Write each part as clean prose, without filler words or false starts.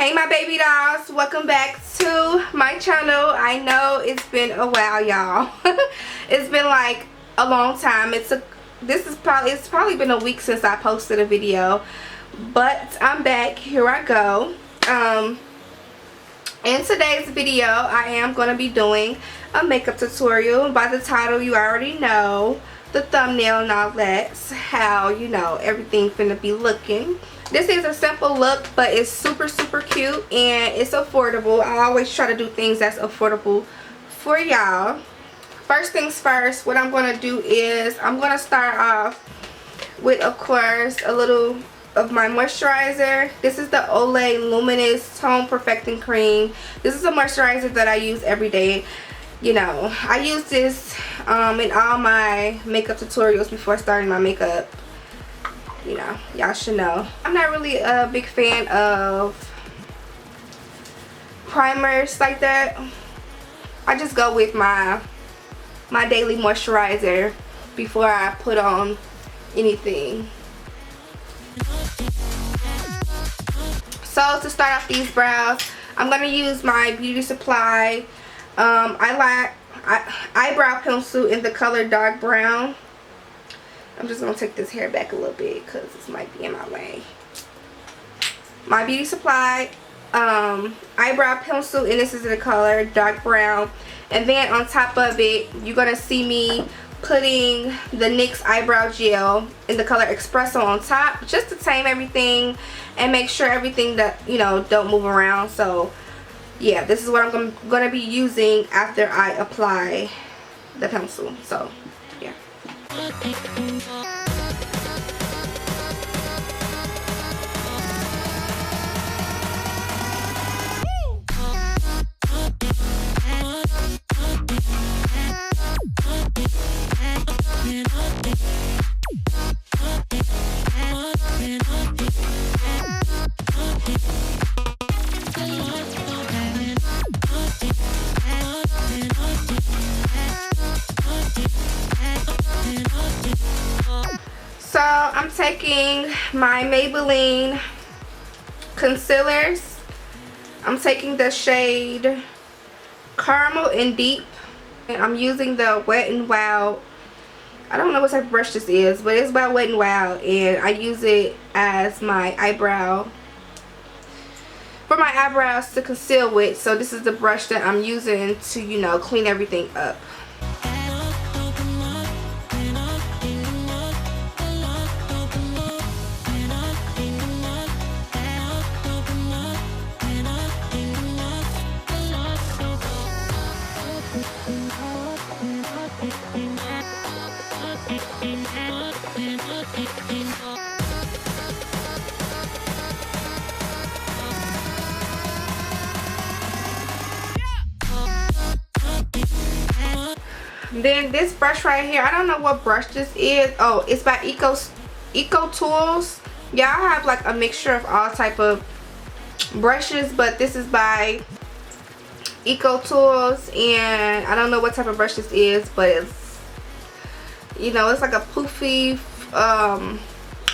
Hey my baby dolls, welcome back to my channel. I know it's been a while, y'all. It's been like a long time. It's probably been a week since I posted a video, but I'm back. Here I go. In today's video I am going to be doing a makeup tutorial. By the title you already know, the thumbnail and all that's how you know everything finna be looking. This is a simple look, but it's super cute and it's affordable. I always try to do things that's affordable for y'all. First things first, what I'm going to do is I'm going to start off with, of course, a little of my moisturizer. This is the Olay Luminous Tone Perfecting Cream. This is a moisturizer that I use every day. You know, I use this in all my makeup tutorials before starting my makeup. You know, y'all should know. I'm not really a big fan of primers like that. I just go with my daily moisturizer before I put on anything. So to start off these brows, I'm going to use my Beauty Supply eyebrow pencil in the color dark brown. I'm just going to take this hair back a little bit because this might be in my way. My Beauty Supply eyebrow pencil, and this is in the color dark brown. And then on top of it, you're going to see me putting the NYX eyebrow gel in the color Expresso on top, just to tame everything and make sure everything that, you know, don't move around. So yeah, this is what I'm going to be using after I apply the pencil. So yeah. So I'm taking my Maybelline concealers. I'm taking the shade Caramel in Deep. And I'm using the Wet n Wild. I don't know what type of brush this is, but it's by Wet n Wild, and I use it as my eyebrow, for my eyebrows to conceal with. So this is the brush that I'm using to, you know, clean everything up. Then this brush right here, I don't know what brush this is. Oh, it's by Eco Tools. Yeah, I have like a mixture of all type of brushes, but this is by Eco Tools, and I don't know what type of brush this is, but it's, you know, it's like a poofy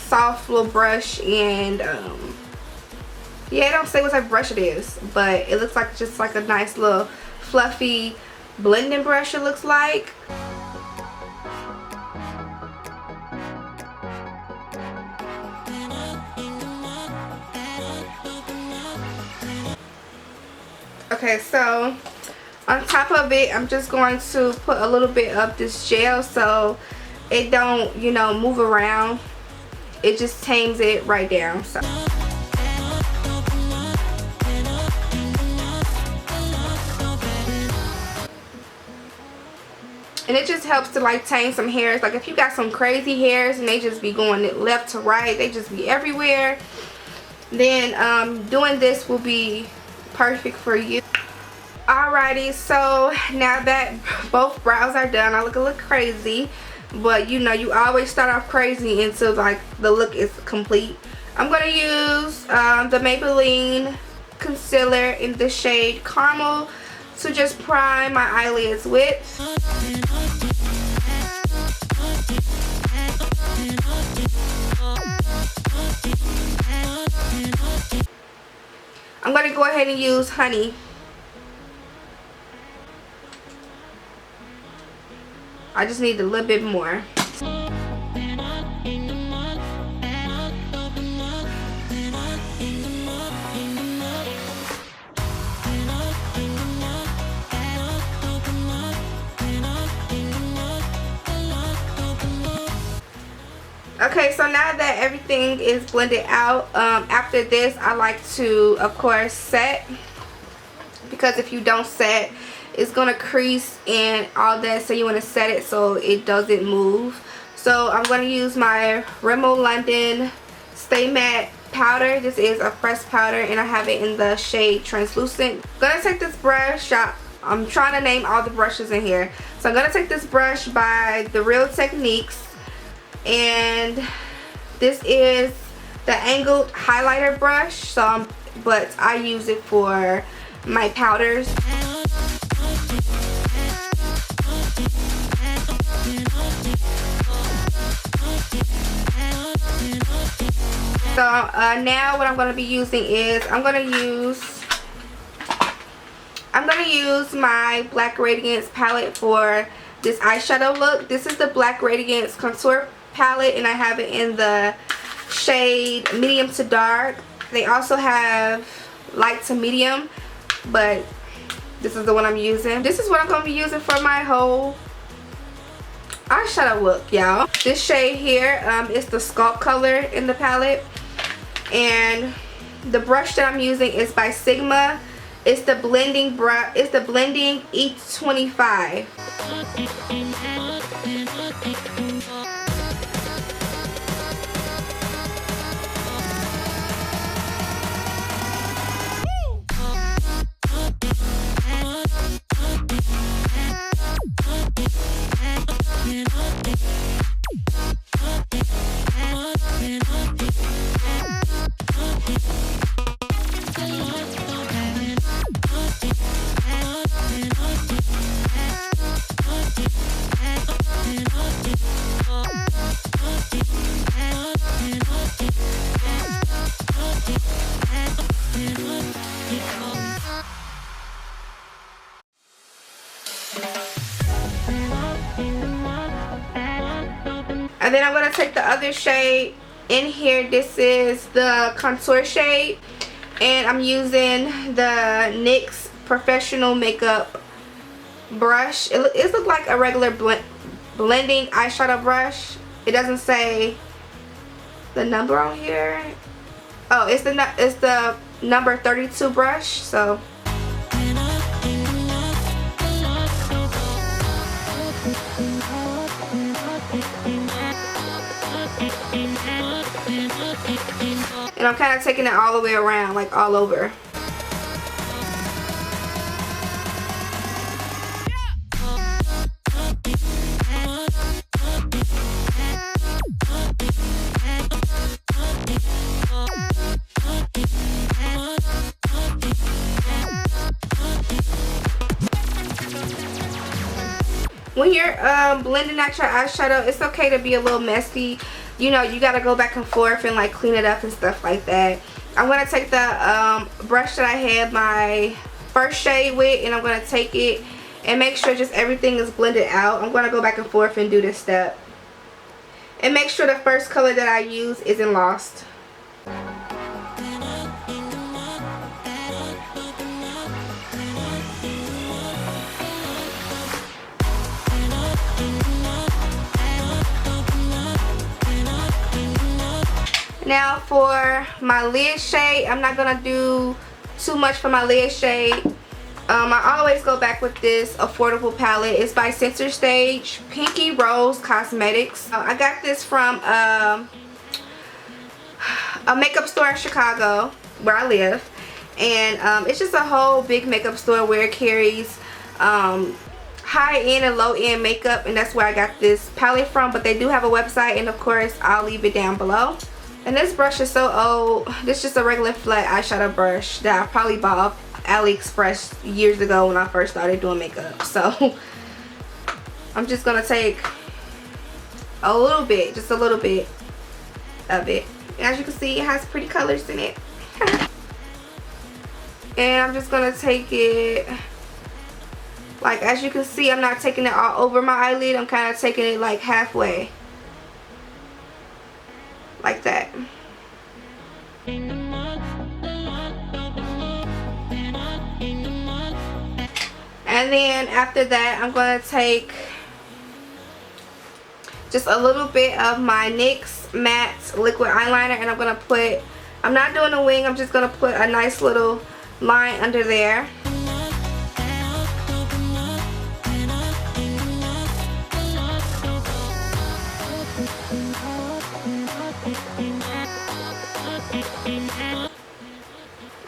soft little brush. And yeah, it don't say what type of brush it is, but it looks like just like a nice little fluffy blending brush, it looks like. Okay, so on top of it, I'm just going to put a little bit of this gel so it don't, you know, move around. It just tames it right down. So and it just helps to like tame some hairs. Like if you got some crazy hairs and they just be going left to right, they just be everywhere, then doing this will be perfect for you. Alrighty, so now that both brows are done, I look a little crazy, but you know, you always start off crazy until like the look is complete. I'm gonna use the Maybelline concealer in the shade Caramel to just prime my eyelids with. I'm going to go ahead and use Honey. I just need a little bit more. Okay, so now that everything is blended out, after this I like to, of course, set, because if you don't set, it's gonna crease and all that, so you want to set it so it doesn't move. So I'm going to use my Rimmel London Stay Matte powder. This is a pressed powder and I have it in the shade Translucent. I'm gonna take this brush. I'm trying to name all the brushes in here. So I'm gonna take this brush by the Real Techniques, and this is the angled highlighter brush, but I use it for my powders. So now what I'm going to be using is I'm going to use my Black Radiance palette for this eyeshadow look. This is the Black Radiance contour palette and I have it in the shade medium to dark. They also have light to medium, but this is the one I'm using. This is what I'm going to be using for my whole eyeshadow look, y'all. This shade here is the Sculpt color in the palette, and the brush that I'm using is by Sigma. It's the blending brush. It's the blending E25. And then I'm going to take the other shade in here. This is the contour shade. And I'm using the NYX Professional Makeup brush. It looks like a regular blending eyeshadow brush. It doesn't say the number on here. Oh, it's the number 32 brush. So and I'm kind of taking it all the way around, like all over. When you're blending out your eyeshadow, it's okay to be a little messy. You know, you gotta go back and forth and like clean it up and stuff like that. I'm gonna take the brush that I had my first shade with, and I'm gonna take it and make sure just everything is blended out. I'm gonna go back and forth and do this step, and make sure the first color that I use isn't lost. Now for my lid shade, I'm not going to do too much for my lid shade. I always go back with this affordable palette. It's by Center Stage, Pinky Rose Cosmetics. I got this from a makeup store in Chicago, where I live. And it's just a whole big makeup store where it carries high-end and low-end makeup. And that's where I got this palette from. But they do have a website, and of course, I'll leave it down below. And this brush is so old. This is just a regular flat eyeshadow brush that I probably bought off AliExpress years ago when I first started doing makeup. So I'm just gonna take a little bit, just a little bit of it. And as you can see, it has pretty colors in it. And I'm just going to take it, like as you can see, I'm not taking it all over my eyelid. I'm kind of taking it like halfway. Like that. And then after that, I'm going to take just a little bit of my NYX matte liquid eyeliner, and I'm going to put, I'm not doing a wing, I'm just going to put a nice little line under there.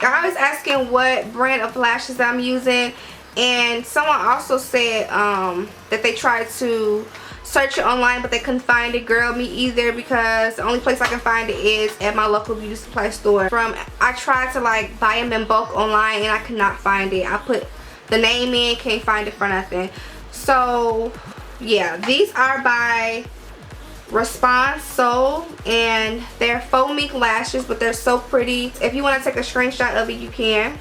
I was asking what brand of lashes I'm using, and someone also said that they tried to search it online but they couldn't find it. Girl, me either, because the only place I can find it is at my local beauty supply store. I tried to like buy them in bulk online and I could not find it. I put the name in, can't find it for nothing. So yeah, these are by Response Soul, and they're Faux Mink lashes, but they're so pretty. If you want to take a screenshot of it, you can.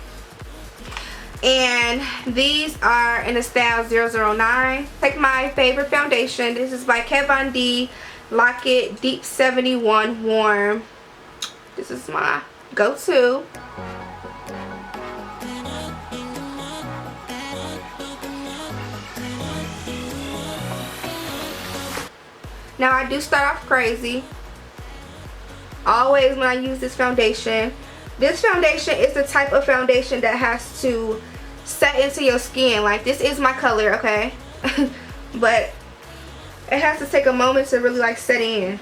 And these are in the style 009. Take my favorite foundation. This is by Kat Von D Lock It Deep 71 Warm. This is my go-to. Now I do start off crazy always when I use this foundation. This foundation is the type of foundation that has to set into your skin. Like, this is my color, okay? But it has to take a moment to really like set in.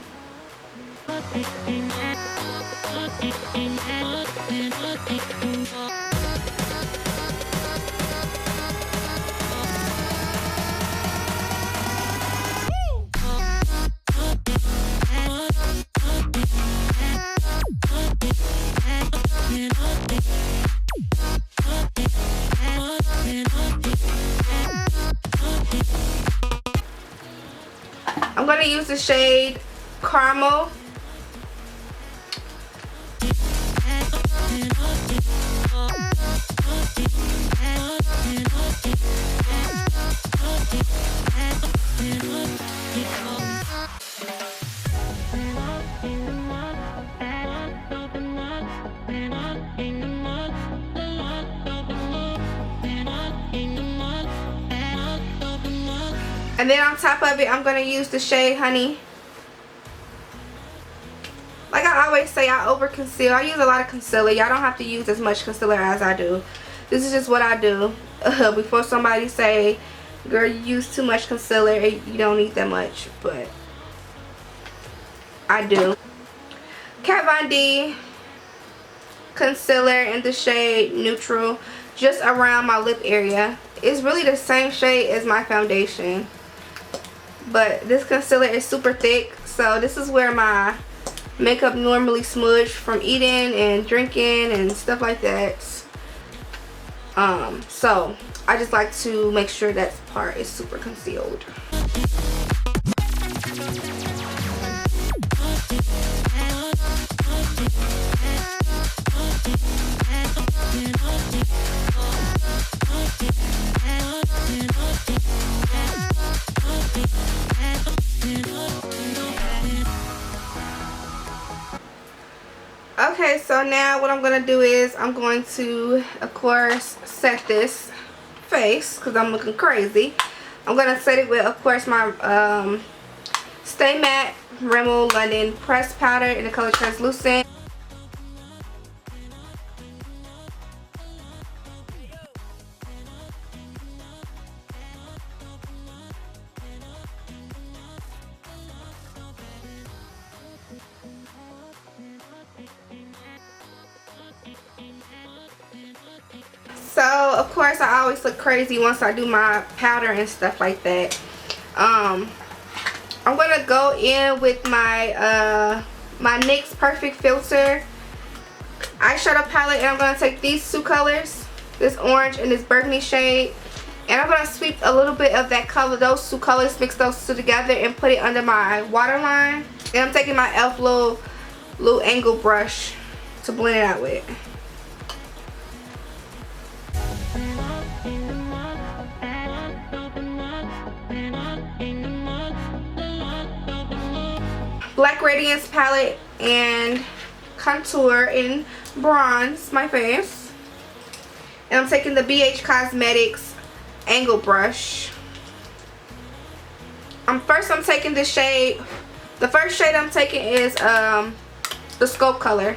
I'm going to use the shade Caramel. And then on top of it, I'm going to use the shade Honey. Like I always say, I over conceal. I use a lot of concealer. Y'all don't have to use as much concealer as I do. This is just what I do. Before somebody say, girl, you use too much concealer, you don't need that much. But I do. Kat Von D concealer in the shade Neutral, just around my lip area. It's really the same shade as my foundation, but this concealer is super thick, so this is where my makeup normally smudge from eating and drinking and stuff like that. So I just like to make sure that part is super concealed. Okay, so now what I'm going to do is I'm going to, of course, set this face because I'm looking crazy. I'm going to set it with, of course, my Stay Matte Rimmel London Pressed Powder in the color Translucent. So, of course, I always look crazy once I do my powder and stuff like that. I'm going to go in with my my NYX Perfect Filter eyeshadow palette, and I'm going to take these two colors, this orange and this burgundy shade, and I'm going to sweep a little bit of that color, those two colors, mix those two together and put it under my waterline. And I'm taking my e.l.f. little angle brush to blend it out with. Black Radiance palette and contour in bronze my face. And I'm taking the BH Cosmetics angle brush. First I'm taking this shade. The first shade I'm taking is the Scope color.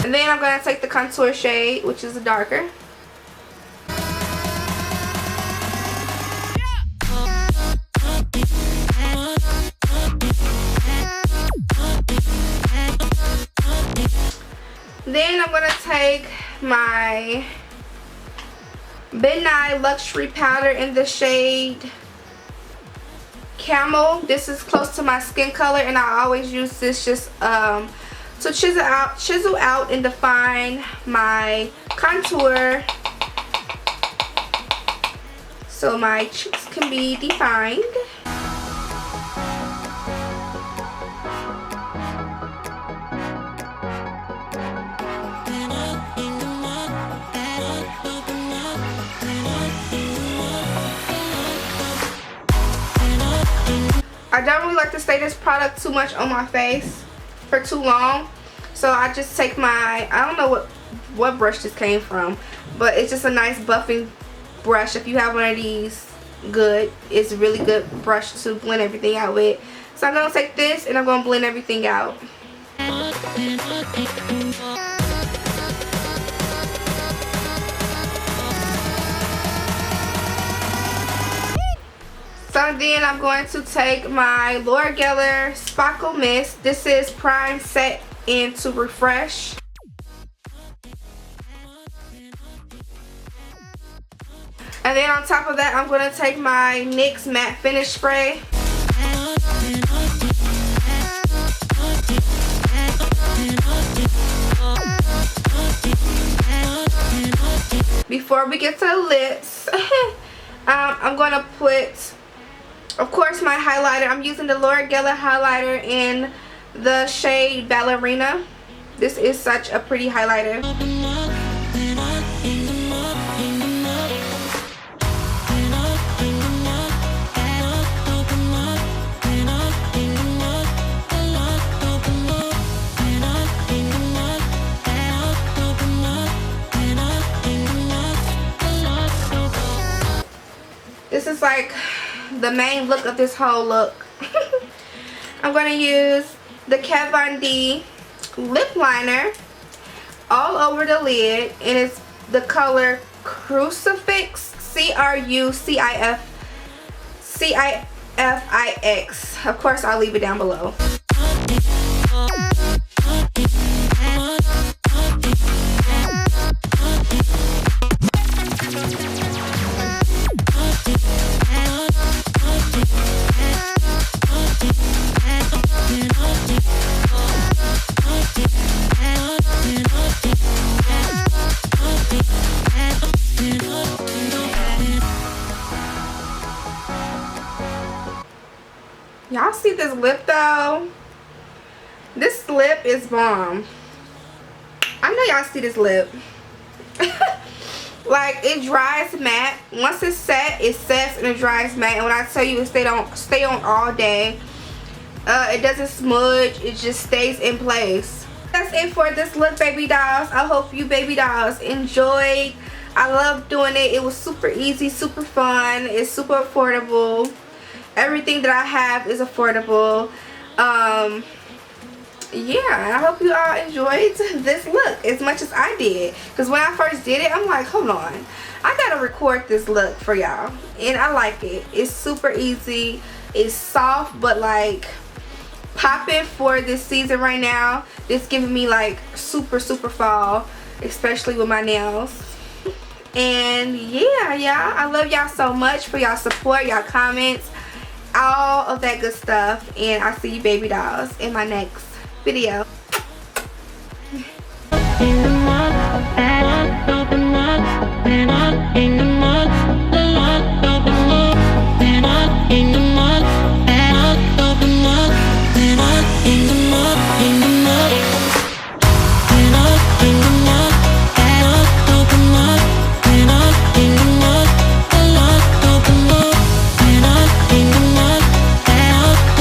And then I'm going to take the contour shade, which is darker. Then I'm going to take my Nye Luxury powder in the shade Camel. This is close to my skin color, and I always use this just to chisel out and define my contour so my cheeks can be defined. I don't really like to stay this product too much on my face for too long, so I just take my, I don't know what brush this came from, but it's just a nice buffing brush. If you have one of these, good. It's a really good brush to blend everything out with. So I'm going to take this and I'm going to blend everything out. So then I'm going to take my Laura Geller Sparkle Mist. This is Prime Set In to Refresh. And then on top of that, I'm going to take my NYX Matte Finish Spray. Before we get to the lips, I'm going to put, of course, my highlighter. I'm using the Laura Geller highlighter in the shade Ballerina. This is such a pretty highlighter. This is like the main look of this whole look. I'm going to use the Kat Von D lip liner all over the lid, and it's the color CRUCIFIX, CRUCIFIX. Of course, I'll leave it down below. Y'all see this lip though? This lip is bomb. I know y'all see this lip. Like, it dries matte. Once it's set, it sets and it dries matte. And when I tell you it stay on all day, it doesn't smudge. It just stays in place. That's it for this look, baby dolls. I hope you baby dolls enjoyed. I love doing it. It was super easy, super fun. It's super affordable. Everything that I have is affordable. Yeah, I hope you all enjoyed this look as much as I did. Because when I first did it, I'm like, hold on, I gotta record this look for y'all. And I like it. It's super easy. It's soft, but like popping for this season right now. It's giving me like super fall, especially with my nails. And yeah, y'all, I love y'all so much for y'all support, y'all comments, all of that good stuff. And I'll see you baby dolls in my next video.